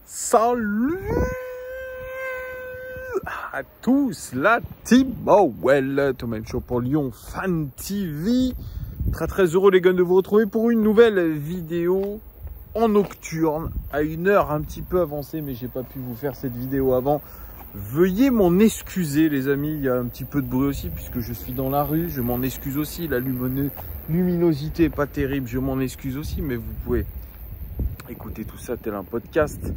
Salut à tous, la team Mowell, Thomas Show pour Lyon Fan TV. Très heureux les gars de vous retrouver pour une nouvelle vidéo en nocturne à une heure un petit peu avancée, mais j'ai pas pu vous faire cette vidéo avant. Veuillez m'en excuser les amis, il y a un petit peu de bruit aussi puisque je suis dans la rue, je m'en excuse aussi, la luminosité est pas terrible, je m'en excuse aussi, mais vous pouvez écouter tout ça tel un podcast.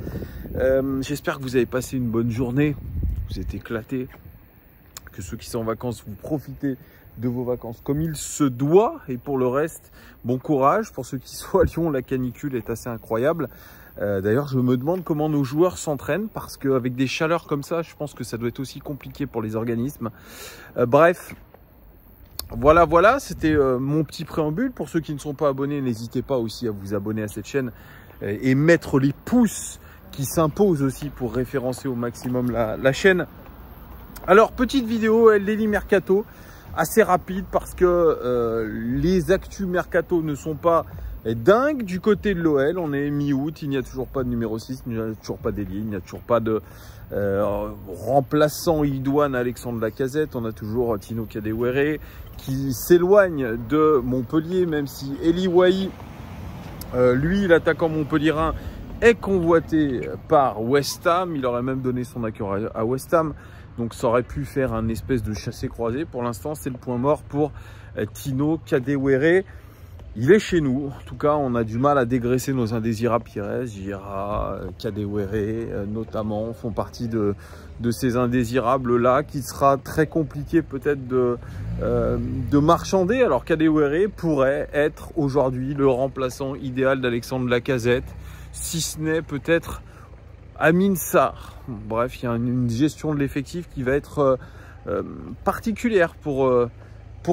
J'espère que vous avez passé une bonne journée, vous êtes éclatés, que ceux qui sont en vacances, vous profitez de vos vacances comme il se doit, et pour le reste, bon courage. Pour ceux qui sont à Lyon, la canicule est assez incroyable. D'ailleurs, je me demande comment nos joueurs s'entraînent, parce qu'avec des chaleurs comme ça, je pense que ça doit être aussi compliqué pour les organismes. Bref, voilà, c'était mon petit préambule. Pour ceux qui ne sont pas abonnés, n'hésitez pas aussi à vous abonner à cette chaîne et mettre les pouces qui s'imposent aussi pour référencer au maximum la chaîne. Alors, petite vidéo, Daily Mercato, assez rapide parce que les actus Mercato ne sont pas dingues du côté de l'OL. On est mi-août, il n'y a toujours pas de numéro 6, il n'y a toujours pas d'ailier, il n'y a toujours pas de remplaçant idoine Alexandre Lacazette. On a toujours Tino Kadewere qui s'éloigne de Montpellier, même si Eli Wahi, lui, l'attaquant montpellierin, est convoité par West Ham. Il aurait même donné son accord à West Ham. Donc ça aurait pu faire un espèce de chassé-croisé. Pour l'instant, c'est le point mort pour Tino Kadewere. Il est chez nous. En tout cas, on a du mal à dégraisser nos indésirables. Pires, Gira, Kadewere, notamment, font partie de ces indésirables-là, qui sera très compliqué peut-être de marchander. Alors Kadewere pourrait être aujourd'hui le remplaçant idéal d'Alexandre Lacazette, si ce n'est peut-être Amin Sarr. Bref, il y a une gestion de l'effectif qui va être particulière pour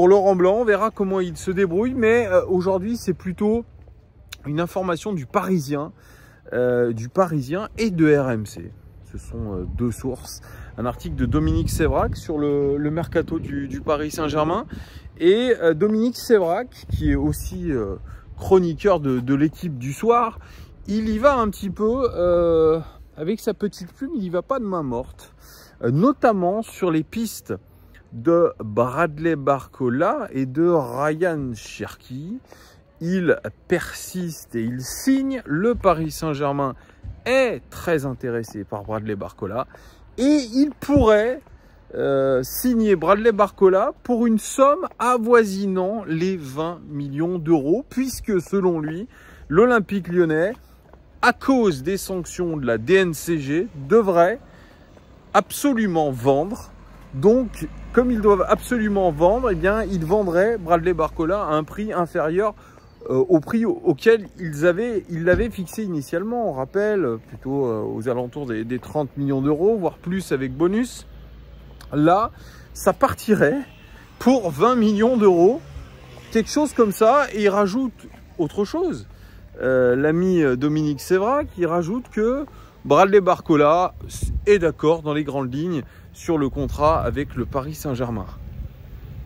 Laurent Blanc. On verra comment il se débrouille, mais aujourd'hui c'est plutôt une information du Parisien et de RMC. Ce sont deux sources. Un article de Dominique Sévrac sur le mercato du Paris Saint-Germain, et Dominique Sévrac, qui est aussi chroniqueur de l'équipe du soir, il y va un petit peu avec sa petite plume, il y va pas de main morte, notamment sur les pistes de Bradley Barcola et de Ryan Cherki. Il persiste et il signe. Le Paris Saint-Germain est très intéressé par Bradley Barcola et il pourrait signer Bradley Barcola pour une somme avoisinant les 20 millions d'euros, puisque selon lui, l'Olympique Lyonnais, à cause des sanctions de la DNCG, devrait absolument vendre. Donc, comme ils doivent absolument vendre, eh bien, ils vendraient Bradley Barcola à un prix inférieur au prix auquel ils l'avaient fixé initialement. On rappelle, plutôt aux alentours des 30 millions d'euros, voire plus avec bonus. Là, ça partirait pour 20 millions d'euros, quelque chose comme ça. Et il rajoute autre chose. L'ami Dominique Sévrac qui rajoute que Bradley Barcola est d'accord dans les grandes lignes sur le contrat avec le Paris Saint-Germain.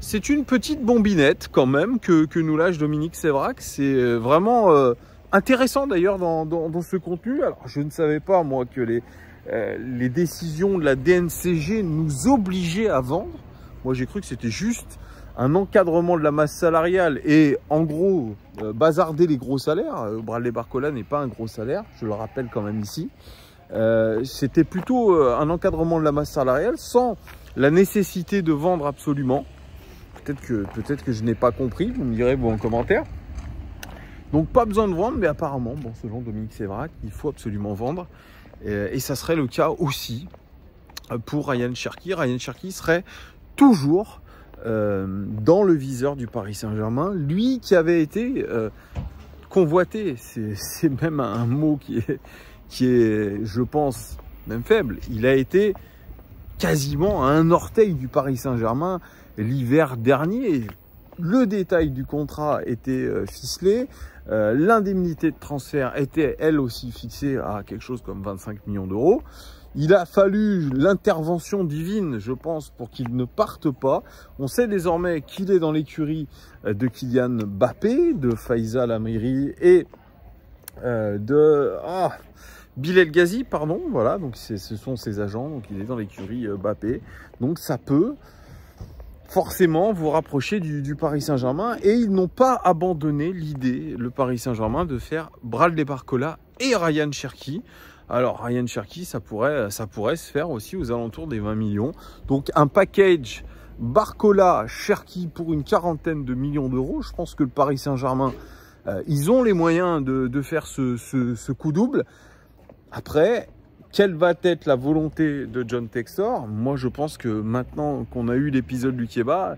C'est une petite bombinette quand même que nous lâche Dominique Sévrac. C'est vraiment intéressant d'ailleurs dans ce contenu. Alors je ne savais pas moi que les décisions de la DNCG nous obligeaient à vendre. Moi j'ai cru que c'était juste un encadrement de la masse salariale et en gros bazarder les gros salaires. Bradley Barcola n'est pas un gros salaire, je le rappelle quand même ici. C'était plutôt un encadrement de la masse salariale sans la nécessité de vendre absolument. Peut-être que je n'ai pas compris, vous me direz en commentaire. Donc pas besoin de vendre, mais apparemment, bon, selon Dominique Sévrac, il faut absolument vendre. Et ça serait le cas aussi pour Ryan Cherki. Ryan Cherki serait toujours dans le viseur du Paris Saint-Germain. Lui qui avait été convoité, c'est même un mot qui est, je pense, même faible. Il a été quasiment à un orteil du Paris Saint-Germain l'hiver dernier. Le détail du contrat était ficelé. L'indemnité de transfert était elle aussi fixée à quelque chose comme 25 millions d'euros. Il a fallu l'intervention divine, je pense, pour qu'il ne parte pas. On sait désormais qu'il est dans l'écurie de Kylian Mbappé, de Faisal Amiri et Bilal Ghazi, pardon, voilà, donc ce sont ses agents, donc il est dans l'écurie Mbappé. Donc ça peut forcément vous rapprocher du Paris Saint-Germain. Et ils n'ont pas abandonné l'idée, le Paris Saint-Germain, de faire Bradley Barcola et Ryan Cherki. Alors Ryan Cherki, ça pourrait se faire aussi aux alentours des 20 millions. Donc un package Barcola, Cherki pour une quarantaine de millions d'euros. Je pense que le Paris Saint-Germain, ils ont les moyens de faire ce coup double. Après, quelle va être la volonté de John Textor? Moi, je pense que maintenant qu'on a eu l'épisode du Kéba,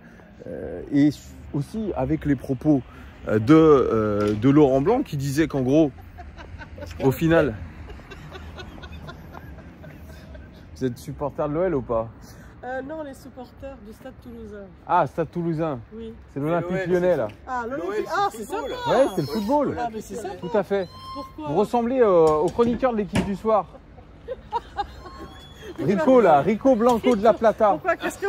et aussi avec les propos de Laurent Blanc, qui disait qu'en gros, au final... Vous êtes supporter de l'OL ou pas? Non, les supporters du Stade Toulousain. Ah, Stade Toulousain. Oui. C'est l'Olympique Lyonnais, là. Ah, l'Olympique. Ah, c'est ça. Ouais, c'est le football. Ah, mais c'est ça. Tout à fait. Pourquoi? Vous ressemblez au chroniqueur de l'équipe du soir. Rico, là. Rico Blanco de la Plata. Pourquoi? Qu'est-ce que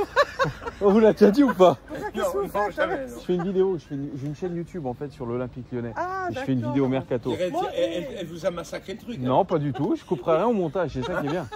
Oh, vous l'avez déjà dit ou pas? qu'est-ce que vous faites? Je fais une vidéo. J'ai une chaîne YouTube, en fait, sur l'Olympique Lyonnais. Ah, Et je fais une vidéo mercato. Elle vous a massacré le truc. Non, pas du tout. Je couperai rien au montage. C'est ça qui est bien.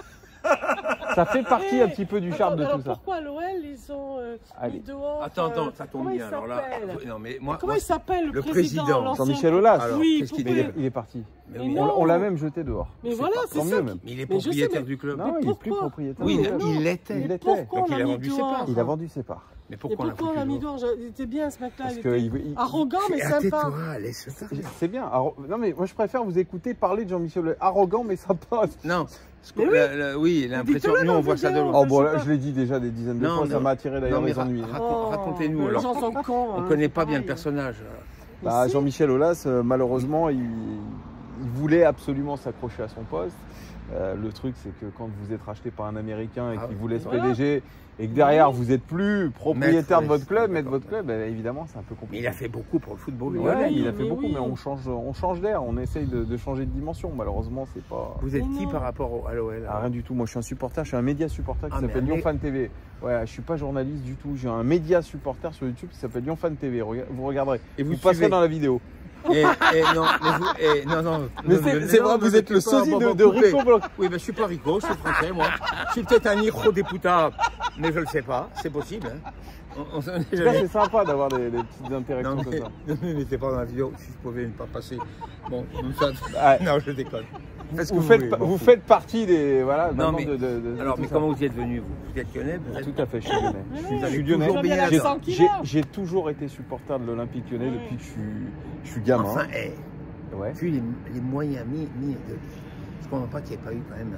Ça fait partie un petit peu du charme de tout ça. Pourquoi l'OL, ils ont Allez. mis dehors Attends, ça tombe comment bien. il Alors là, s'appelle non mais Comment il s'appelle le président président, l'ancien Jean-Michel Aulas. Alors, Oui, qu'est-ce qu'il pourquoi dit Il est parti. Mais Mais oui, non. On l'a même jeté dehors. Mais c'est voilà, pas- c'est tant ça. mieux, même. mais il est Mais je sais, propriétaire mais- du club. Non, il n'est plus pourquoi propriétaire. Oui, du club. il l'était. Il Mais était. pourquoi Donc on il l'a a mis vendu ses dehors parts. Il a vendu ses parts. Mais Et pourquoi on l'a pourquoi on l'a mis foutu dehors? Il était bien ce mec-là. Parce Il que était arrogant, mais sympa. Tais-toi, laisse parler. c'est bien. Non, mais moi, je préfère vous écouter parler de Jean-Michel Aulas. Arrogant, mais sympa. Non, Mais oui. oui, l'impression. Dites-le Nous, dans on la voit ça de vidéo. loin. Oh, bon, je là, sais pas. je l'ai dit déjà des dizaines de Non, fois. non. Ça m'a attiré d'ailleurs Non, mais les ennuis. racontez-nous, Les alors. gens sont cons. On hein, connaît c'est pas bien le pareil. personnage. Mais Bah, si. Jean-Michel Aulas, malheureusement, il voulait absolument s'accrocher à son poste. Le truc, c'est que quand vous êtes racheté par un Américain et qu'il vous laisse Voilà. PDG et que derrière vous êtes plus propriétaire de votre club, maître de votre d'accord. club, évidemment, c'est un peu Mais compliqué. il a fait beaucoup pour le football. Ouais, Oui, il a fait mais beaucoup, oui. mais on change d'air, on essaye de changer de dimension. Malheureusement, c'est pas. Vous êtes Mais qui non. par rapport à l'OL? Ah, rien du tout. Moi, je suis un supporter, je suis un média supporter qui Ah, mais s'appelle un Lyon mé- Fan TV. Ouais, je suis pas journaliste du tout. J'ai un média supporter sur YouTube qui s'appelle Lyon Fan TV. Vous regarderez. Et Vous passerez suivez. dans la vidéo. Non, Mais c'est vrai, vous êtes le sosie de Rico Blanco. Oui, mais je suis pas Rico, je suis français, moi. Je suis peut-être un hijo des putas, mais je le sais pas, c'est possible. Hein. On s'en est En tout cas, jamais- c'est sympa d'avoir des petites interactions Non, comme mais, ça. ne me mettez pas dans la vidéo, si je pouvais ne pas passer. Bon, ça... Ah, non, je déconne. Faites ce que vous voulez, bon. vous faites partie des. Voilà, Non, maintenant mais- de Alors, tout mais ça. comment vous y êtes venu, vous? Vous êtes lyonnais, peut-être? Tout à fait, je suis lyonnais. Mais Je oui, suis toujours lyonnais. baigné J'ai- là-dedans. J'ai toujours été supporter de l'Olympique lyonnais Oui. depuis que je suis gamin. Enfin, Ouais. vu les moyens mis de... Je comprends pas qu'il n'y ait pas eu quand même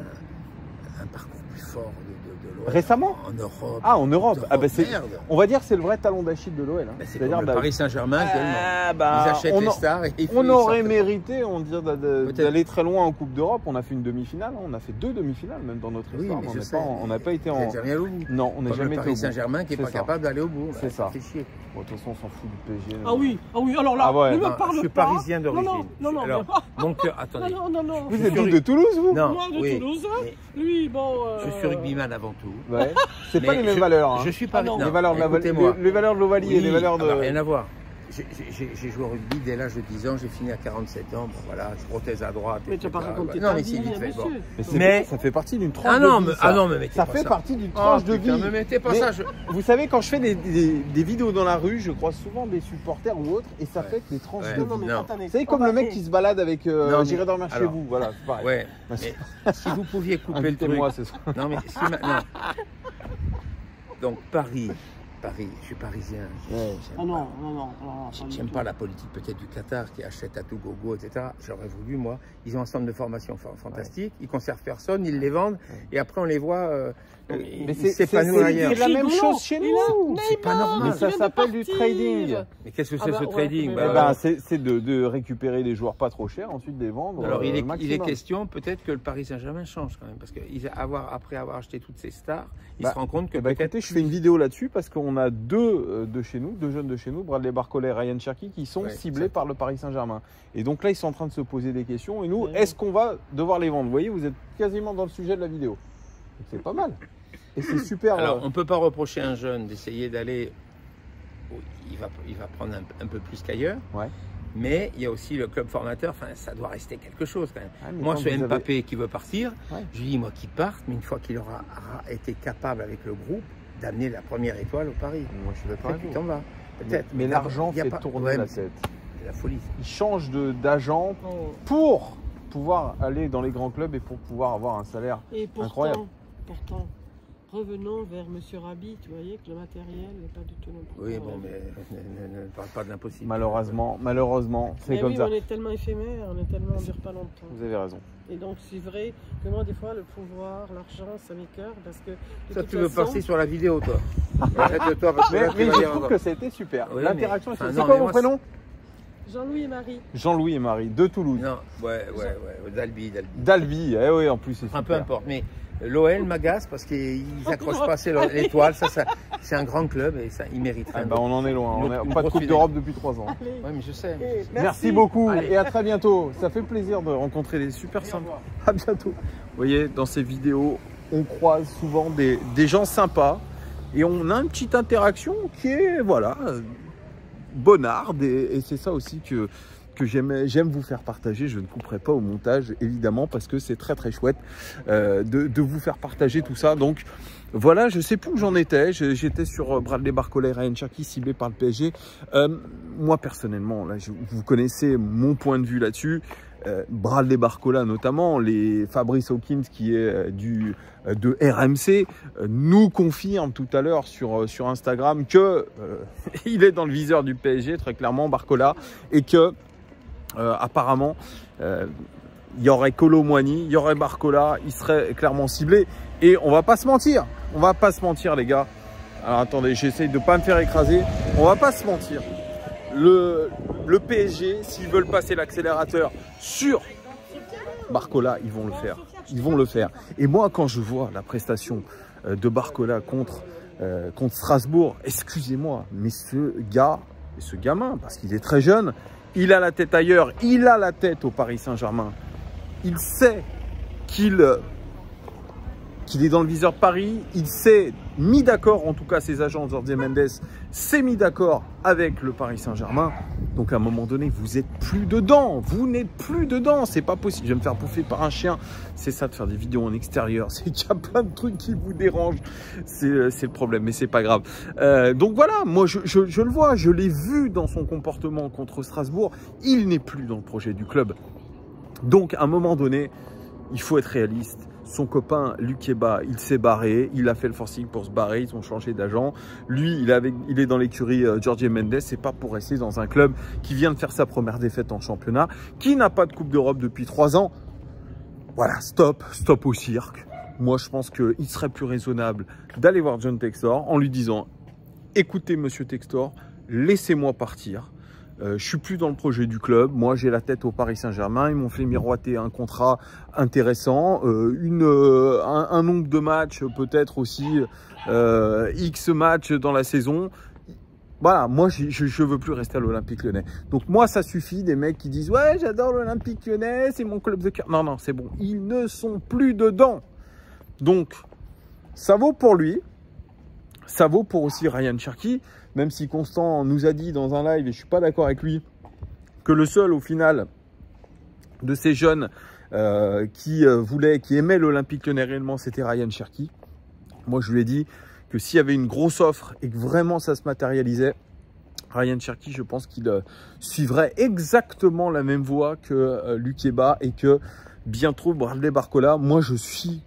un parcours plus fort de l'OL. Récemment? En Europe. Ah, en Europe. Ah, bah, c'est. Merde. On va dire que c'est le vrai talon d'Achille de l'OL. Hein. Bah, c'est C'est-à-dire, comme le bah, Paris Saint-Germain actuellement. ah, bah, Ils achètent on les en- stars et ils On ils aurait sortent. mérité, on dirait, Peut-être. d'aller très loin en Coupe d'Europe. On a fait une demi-finale, on a fait 2 demi-finales même dans notre Oui, histoire. mais mais je on sais. n'a pas été Vous en. êtes jamais allé au bout. Non, on n'est Comme jamais le été au Paris bout. Saint-Germain qui n'est C'est pas ça. capable d'aller au bout. C'est ça. Fait chier. Bon, de toute façon, on s'en fout du PSG. Ah oui, alors là, Ah ouais. ne me Non, parle je suis pas. parisien d'origine. Non, Alors, mais- mon cœur, attendez. non. Vous Je êtes suis d'où, de Toulouse, vous? Non, Moi, de oui. Toulouse. mais Lui, bon. Je suis rugbyman avant tout. Ouais. C'est pas Mais les mêmes valeurs. Hein. Je suis pas Ah non. Les valeurs de la écoutez-moi. les valeurs de l'Ovalie et les valeurs de. Rien à voir. J'ai joué au rugby dès l'âge de 10 ans, j'ai fini à 47 ans. Bon, voilà, je prothèse à droite. Mais tu n'as pas etc. raconté Non, ta mais vie, si, vite fait. Bon. monsieur. Mais ça fait partie d'une tranche Ah non, de vie. mais, ça. ah non, mais mettez Ça pas fait ça. partie d'une Oh, tranche de putain, vie. me mettez pas Mais- ça. Vous savez, quand je fais des vidéos dans la rue, je croise souvent des supporters ou autres, et ça Ouais. fait des tranches Ouais. de Non, vie. mais Non. attendez. Vous savez, comme le mec qui se balade avec Non, mais- j'irai dormir chez alors. vous, voilà, c'est pareil. Ouais, Bah, mais si vous pouviez couper le truc. invitez-moi ce soir. Non, mais si maintenant. Donc, Paris, je suis parisien. Ouais. Ah non. J'aime pas la politique peut-être du Qatar qui achète à tout gogo, etc. J'aurais voulu, moi, ils ont un centre de formation fantastique, ils conservent personne, ils les vendent, et après on les voit Mais ils c'est s'épanouir ailleurs. la même Rigolo. chose chez Il a- nous. C'est pas normal. Mais ça s'appelle du trading. Mais qu'est-ce que Ah c'est bah ce ouais, trading? mais Bah, Eh voilà. ben, c'est de récupérer des joueurs pas trop chers, ensuite de les vendre. Alors il est maximum. question peut-être que le Paris Saint-Germain change quand même, parce qu'après avoir acheté toutes ces stars, il Bah, se rend compte que Eh ben, peut-être... écoutez, je fais une vidéo là-dessus parce qu'on a deux jeunes de chez nous, Bradley Barcola et Ryan Cherki, qui sont Ouais, ciblés ça. par le Paris Saint-Germain. Et donc là, ils sont en train de se poser des questions. Et nous, Ouais. est-ce qu'on va devoir les vendre? Vous voyez, vous êtes quasiment dans le sujet de la vidéo. Donc, c'est pas mal. Et c'est super. Alors on ne peut pas reprocher à un jeune d'essayer d'aller... Il va prendre un peu plus qu'ailleurs. Ouais. Mais il y a aussi le club formateur, enfin, ça doit rester quelque chose quand même. Ah, mais Moi, quand ce vous Mbappé avez- qui veut partir, Ouais. je lui dis, moi, qu'il parte, mais une fois qu'il aura été capable avec le groupe d'amener la première étoile au Paris. Moi, je suis d'accord Peut-être avec qu'il vous. t'en va. Peut-être. Mais l'argent il y a fait pas- tourner ouais, la mais tête. c'est la folie. Il change d'agent Oh. pour pouvoir aller dans les grands clubs et pour pouvoir avoir un salaire. Et pourtant, Incroyable. pourtant, revenons vers Monsieur Rabi, tu voyais que le matériel n'est pas du tout non plus. Oui, bon, mais ne parle pas de l'impossible. Malheureusement, c'est Mais comme oui, ça. on est tellement éphémère, on est tellement, on dure pas longtemps. Vous avez raison. Et donc c'est vrai que moi des fois le pouvoir, l'argent, ça m'écoeure parce que de Ça, toute tu veux façon, passer sur la vidéo, toi. Arrête-toi, parce que Mais, là, tu mais vas je dire trouve encore. que ça a été super. Oui, L'interaction, mais- c'est enfin, c'est non, quoi mais mon moi, prénom? Jean-Louis et Marie. Jean-Louis et Marie, de Toulouse. Non, ouais, Dalby. D'Albi, eh oui, en plus c'est Enfin, super. peu importe, mais l'OL m'agace parce qu'ils n'accrochent pas assez l'étoile. Ça, c'est un grand club et ça, il mérite. Ah bah, on en est loin, on n'a Une pas de grosse Coupe idée. d'Europe depuis 3 ans. Allez. Oui, mais je sais. Et Merci beaucoup Allez. et à très bientôt. Ça fait plaisir de rencontrer des super sympas. À bientôt. Vous voyez, dans ces vidéos, on croise souvent des gens sympas et on a une petite interaction qui est, voilà, bonarde et c'est ça aussi que j'aime vous faire partager. Je ne couperai pas au montage, évidemment, parce que c'est très très chouette de vous faire partager tout ça. Donc voilà, je sais plus où j'en étais. J'étais sur Bradley Barcola et Ryan Cherki ciblés par le PSG. Moi personnellement, là, vous connaissez mon point de vue là-dessus. Bradley Barcola notamment, les Fabrice Hawkins qui est de RMC nous confirme tout à l'heure sur Instagram que il est dans le viseur du PSG très clairement, Barcola, et que apparemment il y aurait Kolo Muani, il y aurait Barcola, il serait clairement ciblé et on va pas se mentir les gars. Alors attendez, j'essaye de pas me faire écraser, on va pas se mentir. Le PSG, s'ils veulent passer l'accélérateur sur Barcola, ils vont le faire. Ils vont le faire. Et moi, quand je vois la prestation de Barcola contre Strasbourg, excusez-moi, mais ce gars, ce gamin, parce qu'il est très jeune, il a la tête ailleurs, il a la tête au Paris Saint-Germain. Il sait qu'il est dans le viseur de Paris, il s'est mis d'accord, en tout cas ses agents, Jorge Mendes, s'est mis d'accord avec le Paris Saint-Germain. Donc à un moment donné, vous n'êtes plus dedans, vous n'êtes plus dedans, c'est pas possible. Je vais me faire bouffer par un chien, c'est ça de faire des vidéos en extérieur, c'est qu'il y a plein de trucs qui vous dérangent, c'est le problème, mais c'est pas grave. Donc voilà, moi je le vois, je l'ai vu dans son comportement contre Strasbourg, il n'est plus dans le projet du club. Donc à un moment donné, il faut être réaliste. Son copain Lukeba, il s'est barré, il a fait le forcing pour se barrer, ils ont changé d'agent. Lui, il est dans l'écurie Jorge Mendes, c'est pas pour rester dans un club qui vient de faire sa première défaite en championnat, qui n'a pas de Coupe d'Europe depuis 3 ans. Voilà, stop au cirque. Moi, je pense qu'il serait plus raisonnable d'aller voir John Textor en lui disant « Écoutez, monsieur Textor, laissez-moi partir. Je suis plus dans le projet du club. Moi, j'ai la tête au Paris Saint-Germain. Ils m'ont fait miroiter un contrat intéressant, un nombre de matchs, peut-être aussi X matchs dans la saison. Voilà, moi, je veux plus rester à l'Olympique Lyonnais. Donc moi, ça suffit des mecs qui disent ouais, j'adore l'Olympique Lyonnais, c'est mon club de cœur. Non, non, c'est bon. Ils ne sont plus dedans. Donc, ça vaut pour lui. Ça vaut pour aussi Ryan Cherki. Même si Constant nous a dit dans un live, et je ne suis pas d'accord avec lui, que le seul au final de ces jeunes qui aimaient l'Olympique Lyonnais réellement, c'était Ryan Cherki. Moi, je lui ai dit que s'il y avait une grosse offre et que vraiment ça se matérialisait, Ryan Cherki, je pense qu'il suivrait exactement la même voie que Lukeba et que bientôt Bradley Barcola. Moi, je suis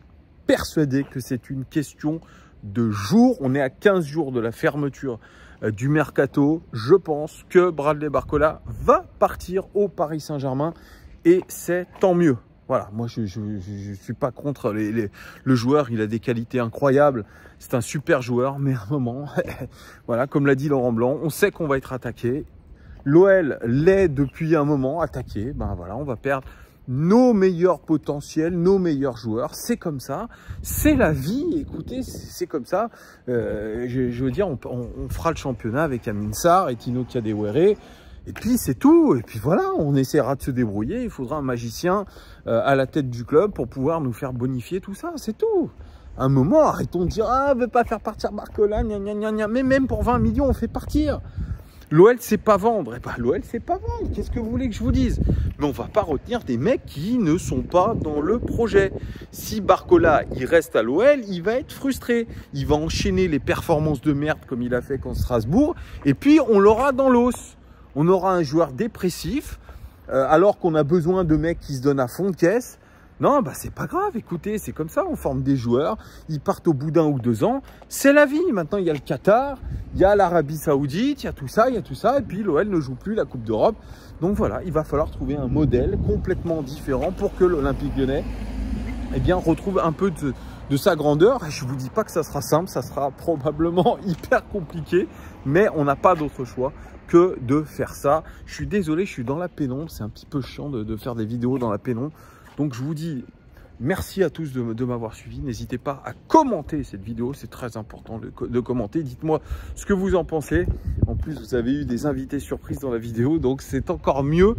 persuadé que c'est une question de jours. On est à 15 jours de la fermeture du mercato. Je pense que Bradley Barcola va partir au Paris Saint-Germain et c'est tant mieux. Voilà, moi je suis pas contre le joueur, il a des qualités incroyables, c'est un super joueur, mais à un moment, voilà, comme l'a dit Laurent Blanc, on sait qu'on va être attaqué. L'OL l'est depuis un moment attaqué, ben voilà, on va perdre nos meilleurs potentiels, nos meilleurs joueurs, c'est comme ça, c'est la vie, écoutez, c'est comme ça. Je veux dire, on fera le championnat avec Amin Sarr et Tino Kadewere, et puis c'est tout, et puis voilà, on essaiera de se débrouiller, il faudra un magicien à la tête du club pour pouvoir nous faire bonifier tout ça, c'est tout. À un moment, arrêtons de dire, ah, on ne veut pas faire partir Barcola, gna gna gna gna, mais même pour 20 millions, on fait partir. L'OL sait pas vendre. Eh ben, l'OL sait pas vendre. Qu'est-ce que vous voulez que je vous dise? Mais on va pas retenir des mecs qui ne sont pas dans le projet. Si Barcola, il reste à l'OL, il va être frustré. Il va enchaîner les performances de merde comme il a fait contre Strasbourg. Et puis, on l'aura dans l'os. On aura un joueur dépressif, alors qu'on a besoin de mecs qui se donnent à fond de caisse. Non, bah c'est pas grave, écoutez, c'est comme ça, on forme des joueurs, ils partent au bout d'1 ou 2 ans, c'est la vie. Maintenant, il y a le Qatar, il y a l'Arabie Saoudite, il y a tout ça, et puis l'OL ne joue plus la Coupe d'Europe. Donc voilà, il va falloir trouver un modèle complètement différent pour que l'Olympique Lyonnais, eh bien, retrouve un peu de sa grandeur. Je ne vous dis pas que ça sera simple, ça sera probablement hyper compliqué, mais on n'a pas d'autre choix que de faire ça. Je suis désolé, je suis dans la pénombre, c'est un petit peu chiant de faire des vidéos dans la pénombre. Donc je vous dis merci à tous de m'avoir suivi. N'hésitez pas à commenter cette vidéo, c'est très important de commenter. Dites-moi ce que vous en pensez. En plus, vous avez eu des invités surprises dans la vidéo, donc c'est encore mieux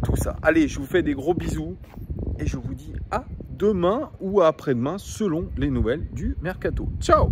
tout ça. Allez, je vous fais des gros bisous et je vous dis à demain ou à après-demain selon les nouvelles du Mercato. Ciao!